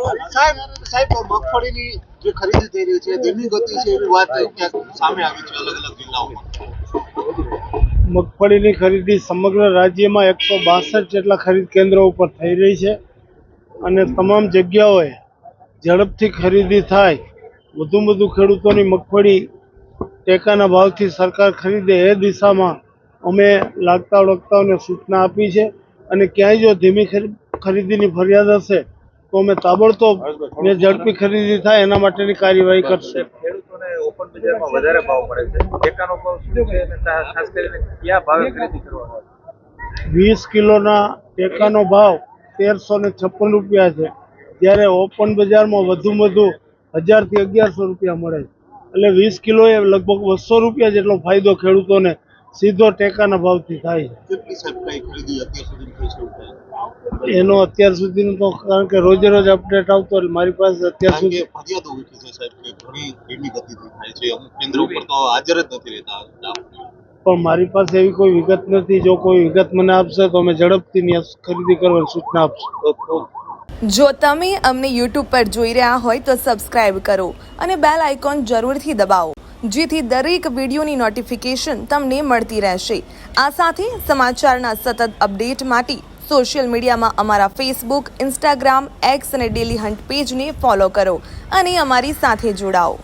સાહેબ મગફળીની જે ખરીદી થઈ રહી છે ધીમી ગતિ છે એવી વાત ક્યાંક સામે આવી છે અલગ અલગ જિલ્લાઓમાં। મગફળીની ખરીદી સમગ્ર રાજ્યમાં 162 જેટલા ખરીદ કેન્દ્રો ઉપર થઈ રહી છે અને તમામ જગ્યાઓએ ઝડપથી ખરીદી થાય, વધુમાં વધુ ખેડૂતોની મગફળી ટેકાના ભાવથી સરકાર ખરીદે એ દિશામાં અમે લાગતા વળગતાઓને સૂચના આપી છે અને ક્યાંય જો ધીમી ખરીદીની ફરિયાદ હશે તો અમે તાબડતોબ જે ઝડપી ખરીદી થાય એના માટેની કાર્યવાહી કરશે। ખેડૂતોને ઓપન બજારમાં વધારે ભાવ મળે છે, ટેકાનો ભાવ શું છે અને ખાસ કરીને કયા ભાવે ખરીદી કરવાનો? 20 કિલોના ટેકાનો ભાવ 1356 રૂપિયા છે, જ્યારે ઓપન બજારમાં વધુમાં વધુ 1000 થી 1100 રૂપિયા મળે છે। એટલે 20 કિલોએ લગભગ 200 રૂપિયા જેટલો ફાયદો ખેડૂતોને સીધો ટેકાના ભાવથી થાય છે। કેટલી સાહેબ કઈ ખરીદી અત્યાર સુધી થઈ છે એનો અત્યાર સુધીનું તો કારણ કે રોજે રોજ અપડેટ આવતો એટલે મારી પાસે અત્યાર સુધી ફરિયાદો ઉઠી છે સાહેબ કે ઘણી ધીમી ગતિથી થાય છે, અમુક કેન્દ્ર ઉપર તો હાજર જ નથી રહેતા। પણ મારી પાસે એવી કોઈ વિગત નથી। જો કોઈ વિગત મને આપશે તો અમે ઝડપથી ખરીદી કરવાની સૂચના આપશું। જો તમે અમને YouTube પર જોઈ રહ્યા હોય તો સબસ્ક્રાઇબ કરો અને બેલ આઇકોન જરૂરથી દબાવો, જેથી દરેક વિડીયોની નોટિફિકેશન તમને મળતી રહેશે। આ સાથે સમાચારના સતત અપડેટ માટે સોશિયલ મીડિયામાં અમારા ફેસબુક, ઇન્સ્ટાગ્રામ, એક્સ અને ડેલી હન્ટ પેજને ફોલો કરો અને અમારી સાથે જોડાઓ।